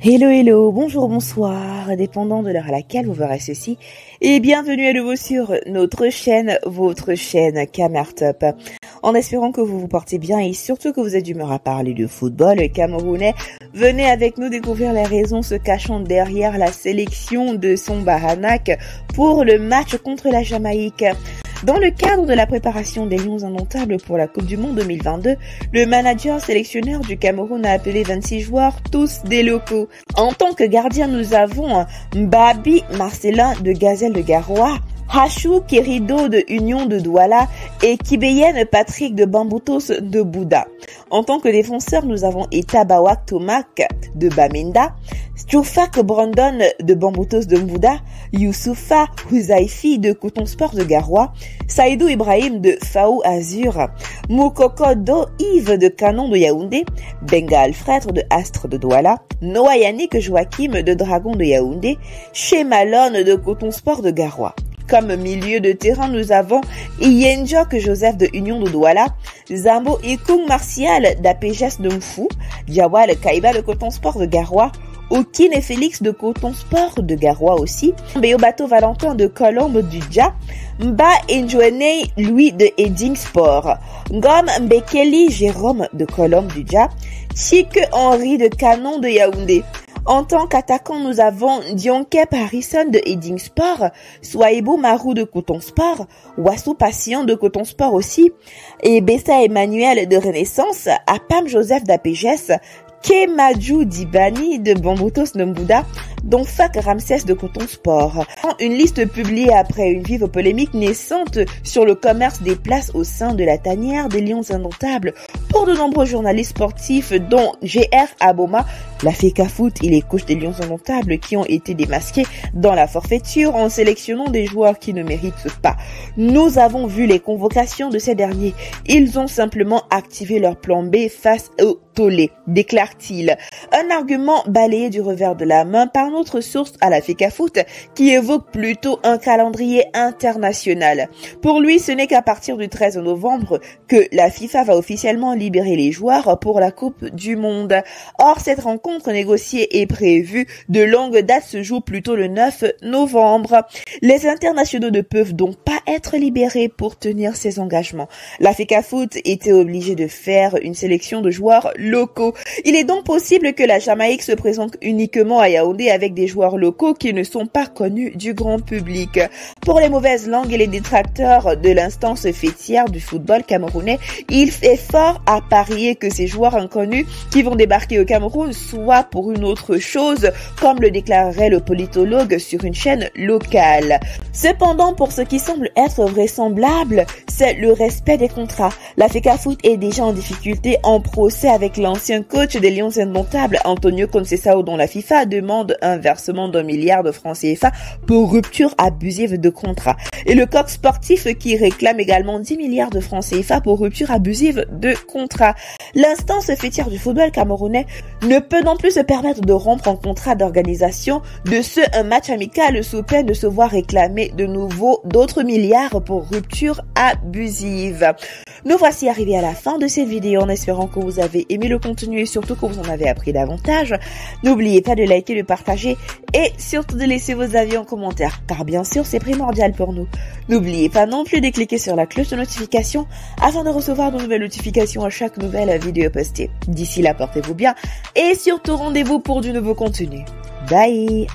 Hello, hello, bonjour, bonsoir, dépendant de l'heure à laquelle vous verrez ceci, et bienvenue à nouveau sur notre chaîne, votre chaîne Camertop. En espérant que vous vous portez bien et surtout que vous êtes d'humeur à parler de football camerounais, venez avec nous découvrir les raisons se cachant derrière la sélection de son Baranak pour le match contre la Jamaïque. Dans le cadre de la préparation des Lions indomptables pour la Coupe du Monde 2022, le manager sélectionneur du Cameroun a appelé 26 joueurs, tous des locaux. En tant que gardien, nous avons Mbabi Marcelin de Gazelle de Garoua, Hachou Kerido de Union de Douala et Kibeyenne Patrick de Bamboutos de Bouddha. En tant que défenseur, nous avons Etabawak Tomak de Bamenda, Stjoufak Brandon de Bamboutos de Mbouda, Youssoufa Huzaifi de Coton Sport de Garoua, Saïdou Ibrahim de Faou Azur, Moukoko Do Yves de Canon de Yaoundé, Benga Alfred de Astre de Douala, Noah Yannick Joachim de Dragon de Yaoundé, Shemalone de Coton Sport de Garoua. Comme milieu de terrain, nous avons Iyenjok Joseph de Union de Douala, Zambo Ikung Martial d'Apeges de Mfou, Diawal Kaiba de Coton Sport de Garoua, Okine Félix de Coton Sport de Garoua aussi, Beobato Valentin de Colombe du Dja, Mba Enjoene Louis de Edding Sport, Ngom Mbekeli Jérôme de Colombe du Dja, Chike Henri de Canon de Yaoundé. En tant qu'attaquant, nous avons Dionkep Harrison de Edding Sport, Swaibo Marou de Coton Sport, Wassou Patient de Coton Sport aussi, et Bessa Emmanuel de Renaissance, Apam Joseph d'Apeges, Kemadjou Dibani de Bamboutos Mbouda, dont Fak Ramsès de Coton Sport. Une liste publiée après une vive polémique naissante sur le commerce des places au sein de la tanière des Lions indomptables pour de nombreux journalistes sportifs dont GR Aboma, la FECA Foot et les coachs des Lions indomptables qui ont été démasqués dans la forfaiture en sélectionnant des joueurs qui ne méritent pas. Nous avons vu les convocations de ces derniers. Ils ont simplement activé leur plan B face au tollé, déclare-t-il. Un argument balayé du revers de la main par notre source à la FECA Foot qui évoque plutôt un calendrier international. Pour lui, ce n'est qu'à partir du 13 novembre que la FIFA va officiellement libérer les joueurs pour la Coupe du Monde. Or, cette rencontre négociée et prévue de longue date se joue plutôt le 9 novembre. Les internationaux ne peuvent donc pas être libérés pour tenir ces engagements. La FECA Foot était obligée de faire une sélection de joueurs locaux. Il est donc possible que la Jamaïque se présente uniquement à Yaoundé avec des joueurs locaux qui ne sont pas connus du grand public. Pour les mauvaises langues et les détracteurs de l'instance fêtière du football camerounais, il est fort à parier que ces joueurs inconnus qui vont débarquer au Cameroun soient pour une autre chose, comme le déclarerait le politologue sur une chaîne locale. Cependant, pour ce qui semble être vraisemblable, c'est le respect des contrats. La FECA Foot est déjà en difficulté en procès avec l'ancien coach des Lions indomptables, Antonio Conceição, dont la FIFA demande un versement d'1 milliard de francs CFA pour rupture abusive de contrat. Et le coq sportif qui réclame également 10 milliards de francs CFA pour rupture abusive de contrat. L'instance fêtière du football camerounais ne peut non plus se permettre de rompre un contrat d'organisation, de un match amical sous peine de se voir réclamer de nouveau d'autres milliards pour rupture abusive. Nous voici arrivés à la fin de cette vidéo en espérant que vous avez aimé le contenu et surtout que vous en avez appris davantage. N'oubliez pas de liker, de partager et surtout de laisser vos avis en commentaire car bien sûr c'est primordial pour nous. N'oubliez pas non plus de cliquer sur la cloche de notification afin de recevoir de nouvelles notifications à chaque nouvelle vidéo postée. D'ici là, portez-vous bien et surtout rendez-vous pour du nouveau contenu. Bye!